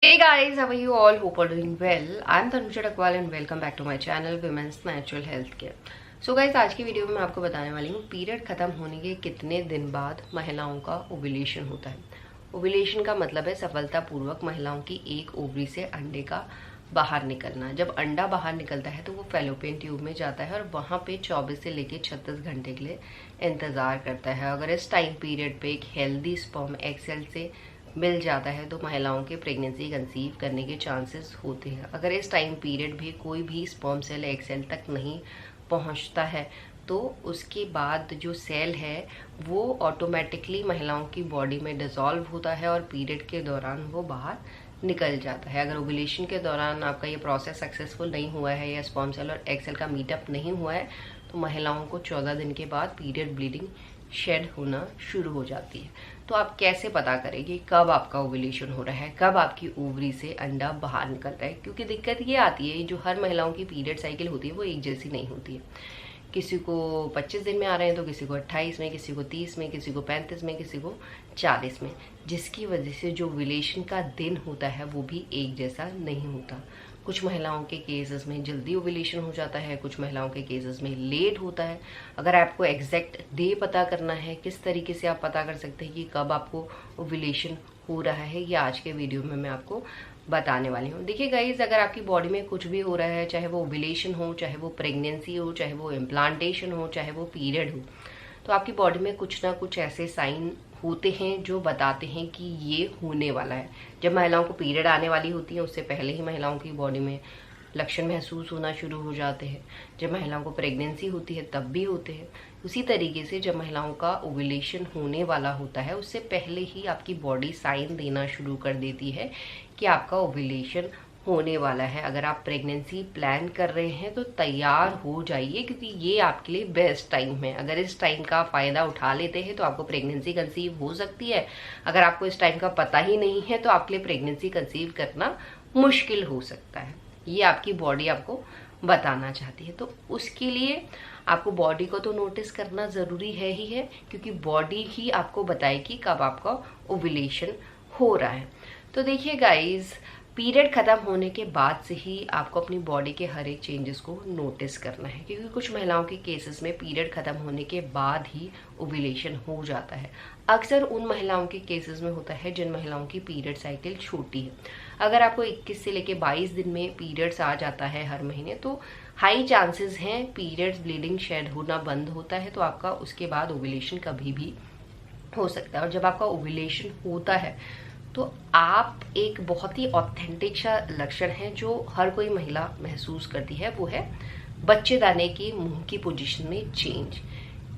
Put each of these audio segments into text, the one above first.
Hey guys, how are you all? Hope are doing well. I'm Tanusha Dakwal and welcome back to my channel Women's Natural Health Care. So guys, आज की video में मैं आपको बताने वाली हूँ period खत्म होने के कितने दिन बाद महिलाओं का ओव्यूलेशन होता है। ओव्यूलेशन का मतलब है सफलतापूर्वक महिलाओं की एक ओवरी से अंडे का बाहर निकलना। जब अंडा बाहर निकलता है तो वो फैलोपियन ट्यूब में जाता है और वहाँ पे 24 से लेके 36 घंटे के लिए इंतज़ार करता है। अगर इस टाइम पीरियड पे एक हेल्दी स्पर्म एग सेल से मिल जाता है तो महिलाओं के प्रेगनेंसी कंसीव करने के चांसेस होते हैं। अगर इस टाइम पीरियड भी कोई भी स्पर्म सेल एग सेल तक नहीं पहुंचता है तो उसके बाद जो सेल है वो ऑटोमेटिकली महिलाओं की बॉडी में डिसॉल्व होता है और पीरियड के दौरान वो बाहर निकल जाता है। अगर ओव्यूलेशन के दौरान आपका ये प्रोसेस सक्सेसफुल नहीं हुआ है या स्पर्म सेल और एग सेल का मीटअप नहीं हुआ है तो महिलाओं को 14 दिन के बाद पीरियड ब्लीडिंग शेड होना शुरू हो जाती है। तो आप कैसे पता करेंगे कब आपका ओव्यूलेशन हो रहा है, कब आपकी ओवरी से अंडा बाहर निकल रहा है? क्योंकि दिक्कत ये आती है जो हर महिलाओं की पीरियड साइकिल होती है वो एक जैसी नहीं होती है। किसी को 25 दिन में आ रहे हैं तो किसी को 28 में, किसी को 30 में, किसी को 35 में, किसी को 40 में, जिसकी वजह से जो ओव्यूलेशन का दिन होता है वो भी एक जैसा नहीं होता। कुछ महिलाओं के केसेस में जल्दी ओव्यूलेशन हो जाता है, कुछ महिलाओं के केसेस में लेट होता है। अगर आपको एग्जैक्ट डे पता करना है, किस तरीके से आप पता कर सकते हैं कि कब आपको ओव्यूलेशन हो रहा है, ये आज के वीडियो में मैं आपको बताने वाली हूँ। देखिए गाइज, अगर आपकी बॉडी में कुछ भी हो रहा है, चाहे वो ओव्यूलेशन हो, चाहे वो प्रेगनेंसी हो, चाहे वो इम्प्लांटेशन हो, चाहे वो पीरियड हो, तो आपकी बॉडी में कुछ ना कुछ ऐसे साइन होते हैं जो बताते हैं कि ये होने वाला है। जब महिलाओं को पीरियड आने वाली होती है उससे पहले ही महिलाओं की बॉडी में लक्षण महसूस होना शुरू हो जाते हैं। जब महिलाओं को प्रेगनेंसी होती है तब भी होते हैं। उसी तरीके से जब महिलाओं का ओव्यूलेशन होने वाला होता है उससे पहले ही आपकी बॉडी साइन देना शुरू कर देती है कि आपका ओव्यूलेशन होने वाला है। अगर आप प्रेगनेंसी प्लान कर रहे हैं तो तैयार हो जाइए, क्योंकि ये आपके लिए बेस्ट टाइम है। अगर इस टाइम का फ़ायदा उठा लेते हैं तो आपको प्रेगनेंसी कंसीव हो सकती है। अगर आपको इस टाइम का पता ही नहीं है तो आपके लिए प्रेगनेंसी कंसीव करना मुश्किल हो सकता है। ये आपकी बॉडी आपको बताना चाहती है। तो उसके लिए आपको बॉडी को तो नोटिस करना ज़रूरी है ही है, क्योंकि बॉडी ही आपको बताएगी कब आपका ओव्यूलेशन हो रहा है। तो देखिए गाइज, पीरियड खत्म होने के बाद से ही आपको अपनी बॉडी के हर एक चेंजेस को नोटिस करना है, क्योंकि कुछ महिलाओं के केसेस में पीरियड खत्म होने के बाद ही ओव्यूलेशन हो जाता है। अक्सर उन महिलाओं के केसेस में होता है जिन महिलाओं की पीरियड साइकिल छोटी है। अगर आपको 21 से लेके 22 दिन में पीरियड्स आ जाता है हर महीने तो हाई चांसेस हैं पीरियड्स ब्लीडिंग शेड होना बंद होता है, तो आपका उसके बाद ओव्यूलेशन कभी भी हो सकता है। और जब आपका ओव्यूलेशन होता है तो आप एक बहुत ही ऑथेंटिक सा लक्षण है जो हर कोई महिला महसूस करती है, वो है बच्चेदाने की मुंह की पोजीशन में चेंज।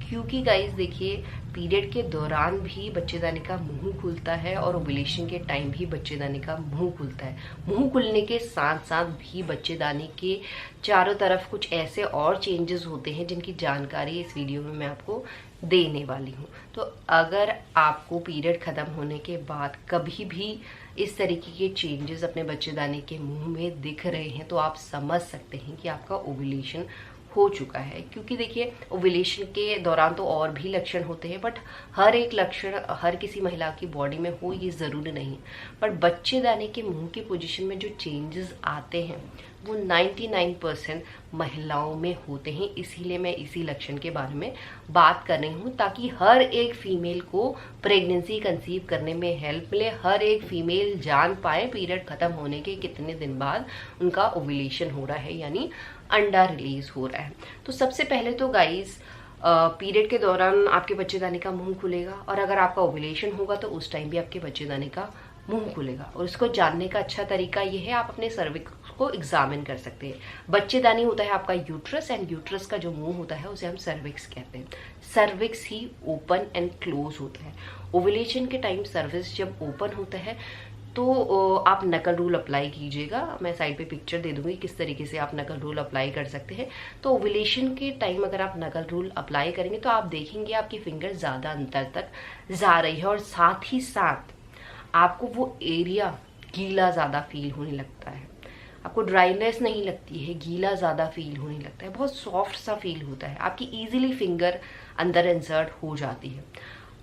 क्योंकि गाइस देखिए, पीरियड के दौरान भी बच्चेदाने का मुंह खुलता है और ओव्यूलेशन के टाइम भी बच्चेदाने का मुंह खुलता है। मुंह खुलने के साथ साथ भी बच्चेदाने के चारों तरफ कुछ ऐसे और चेंजेस होते हैं जिनकी जानकारी इस वीडियो में मैं आपको देने वाली हूँ। तो अगर आपको पीरियड खत्म होने के बाद कभी भी इस तरीके के चेंजेस अपने बच्चेदाने के मुंह में दिख रहे हैं तो आप समझ सकते हैं कि आपका ओव्यूलेशन हो चुका है। क्योंकि देखिए, ओव्यूलेशन के दौरान तो और भी लक्षण होते हैं, बट हर एक लक्षण हर किसी महिला की बॉडी में हो ये ज़रूरी नहीं। पर बच्चेदाने के मुंह की पोजीशन में जो चेंजेस आते हैं वो 99% महिलाओं में होते हैं। इसीलिए मैं इसी लक्षण के बारे में बात कर रही हूँ, ताकि हर एक फीमेल को प्रेगनेंसी कंसीव करने में हेल्प मिले। हर एक फीमेल जान पाए पीरियड खत्म होने के कितने दिन बाद उनका ओव्यूलेशन हो रहा है, यानी अंडा रिलीज हो रहा है। तो सबसे पहले तो गाइस, पीरियड के दौरान आपके बच्चेदाने का मुंह खुलेगा, और अगर आपका ओव्यूलेशन होगा तो उस टाइम भी आपके बच्चेदाने का मुंह खुलेगा। और इसको जानने का अच्छा तरीका ये है, आप अपने सर्विक्स को एग्जामिन कर सकते हैं। बच्चेदानी होता है आपका यूट्रस, एंड यूट्रस का जो मुंह होता है उसे हम सर्विक्स कहते हैं। Cervix he open and close होता है। ओव्यूलेशन के टाइम सर्विक्स जब ओपन होता है तो आप नकल रूल अप्लाई कीजिएगा। मैं साइड पे पिक्चर दे दूंगी किस तरीके से आप नकल रूल अप्लाई कर सकते हैं। तो ओव्यूलेशन के टाइम अगर आप नकल रूल अप्लाई करेंगे तो आप देखेंगे आपकी फिंगर ज़्यादा अंतर तक जा रही है, और साथ ही साथ आपको वो एरिया गीला ज़्यादा फील होने लगता है। आपको ड्राइनेस नहीं लगती है, गीला ज़्यादा फील होने लगता है, बहुत सॉफ्ट सा फील होता है। आपकी ईजिली फिंगर अंदर इंसर्ट हो जाती है।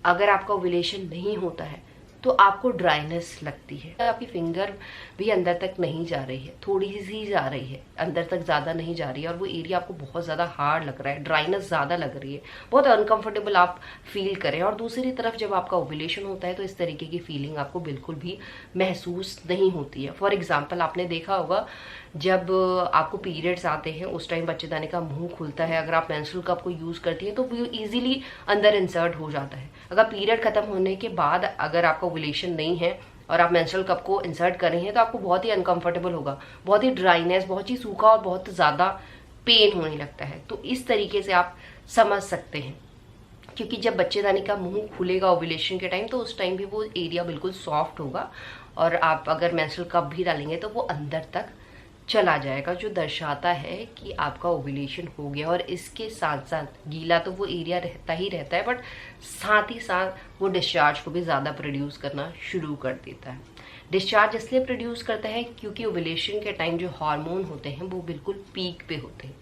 अगर आपका ओव्यूलेशन नहीं होता है तो आपको ड्राइनेस लगती है, आपकी फिंगर भी अंदर तक नहीं जा रही है, थोड़ी सी जा रही है, अंदर तक ज़्यादा नहीं जा रही है, और वो एरिया आपको बहुत ज़्यादा हार्ड लग रहा है, ड्राइनेस ज़्यादा लग रही है, बहुत अनकंफर्टेबल आप फील करें। और दूसरी तरफ जब आपका ओव्यूलेशन होता है तो इस तरीके की फीलिंग आपको बिल्कुल भी महसूस नहीं होती है। फॉर एग्जाम्पल, आपने देखा होगा जब आपको पीरियड्स आते हैं उस टाइम बच्चेदानी का मुंह खुलता है, अगर आप मेंस्ट्रुअल कप को यूज़ करती हैं तो वो ईजिली अंदर इंसर्ट हो जाता है। अगर पीरियड खत्म होने के बाद अगर आपका ओव्यूलेशन नहीं है और आप मेंस्ट्रुअल कप को इंसर्ट कर रही हैं तो आपको बहुत ही अनकंफर्टेबल होगा, बहुत ही ड्राइनेस, बहुत ही सूखा और बहुत ज़्यादा पेन होने लगता है। तो इस तरीके से आप समझ सकते हैं, क्योंकि जब बच्चेदानी का मुंह खुलेगा ओव्यूलेशन के टाइम तो उस टाइम भी वो एरिया बिल्कुल सॉफ्ट होगा, और आप अगर मेंस्ट्रुअल कप भी डालेंगे तो वो अंदर तक चला जाएगा, जो दर्शाता है कि आपका ओव्यूलेशन हो गया। और इसके साथ साथ गीला तो वो एरिया रहता ही रहता है, बट साथ ही साथ वो डिस्चार्ज को भी ज़्यादा प्रोड्यूस करना शुरू कर देता है। डिस्चार्ज इसलिए प्रोड्यूस करता है क्योंकि ओव्यूलेशन के टाइम जो हार्मोन होते हैं वो बिल्कुल पीक पे होते हैं।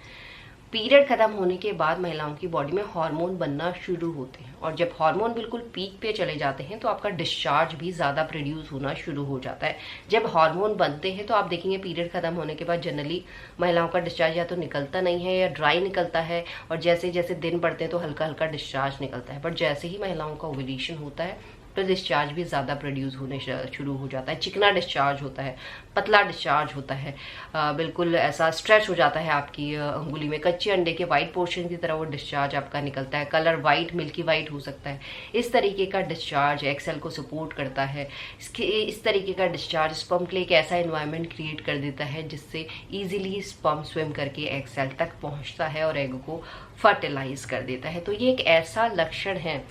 पीरियड खत्म होने के बाद महिलाओं की बॉडी में हार्मोन बनना शुरू होते हैं, और जब हार्मोन बिल्कुल पीक पे चले जाते हैं तो आपका डिस्चार्ज भी ज़्यादा प्रोड्यूस होना शुरू हो जाता है। जब हार्मोन बनते हैं तो आप देखेंगे पीरियड खत्म होने के बाद जनरली महिलाओं का डिस्चार्ज या तो निकलता नहीं है या ड्राई निकलता है, और जैसे जैसे दिन बढ़ते हैं तो हल्का हल्का डिस्चार्ज निकलता है। बट जैसे ही महिलाओं का ओव्यूलेशन होता है तो डिस्चार्ज भी ज़्यादा प्रोड्यूस होने शुरू हो जाता है, चिकना डिस्चार्ज होता है, पतला डिस्चार्ज होता है, बिल्कुल ऐसा स्ट्रेच हो जाता है आपकी अंगुली में, कच्चे अंडे के वाइट पोर्शन की तरह वो डिस्चार्ज आपका निकलता है, कलर वाइट मिल्की वाइट हो सकता है। इस तरीके का डिस्चार्ज एक्स सेल को सपोर्ट करता है। इस तरीके का डिस्चार्ज स्पर्म के लिए एक ऐसा इन्वायरमेंट क्रिएट कर देता है जिससे ईजिली स्पर्म स्विम करके एग सेल तक पहुँचता है और एग को फर्टिलाइज कर देता है। तो ये एक ऐसा लक्षण है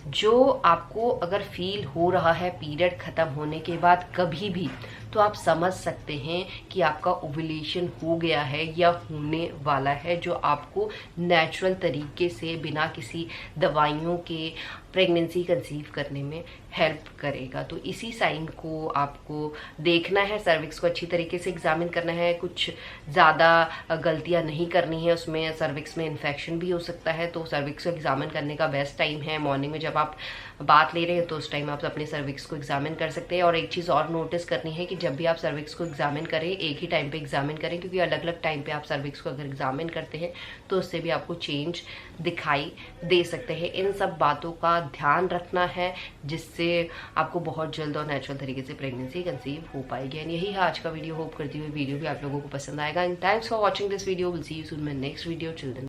जो आपको अगर फील हो रहा है पीरियड खत्म होने के बाद कभी भी, तो आप समझ सकते हैं कि आपका ओव्यूलेशन हो गया है या होने वाला है, जो आपको नेचुरल तरीके से बिना किसी दवाइयों के प्रेगनेंसी कंसीव करने में हेल्प करेगा। तो इसी साइन को आपको देखना है, सर्विक्स को अच्छी तरीके से एग्जामिन करना है, कुछ ज़्यादा गलतियां नहीं करनी है, उसमें सर्विक्स में इन्फेक्शन भी हो सकता है। तो सर्विक्स को एग्जामिन करने का बेस्ट टाइम है मॉर्निंग में, जब आप बात ले रहे हैं तो उस टाइम आप अपने सर्विक्स को एग्जामिन कर सकते हैं। और एक चीज़ और नोटिस करनी है कि जब भी आप सर्विक्स को एग्जामिन करें एक ही टाइम पे एग्जामिन करें, क्योंकि अलग अलग टाइम पे आप सर्विक्स को अगर एग्जामिन करते हैं तो उससे भी आपको चेंज दिखाई दे सकते हैं। इन सब बातों का ध्यान रखना है जिससे आपको बहुत जल्द और नेचुरल तरीके से प्रेगनेंसी कंसीव हो पाएगी। एंड यही है आज का वीडियो। होप करती हुई वीडियो भी आप लोगों को पसंद आएगा। And thanks for watching this video. Will see you soon my next video. Children.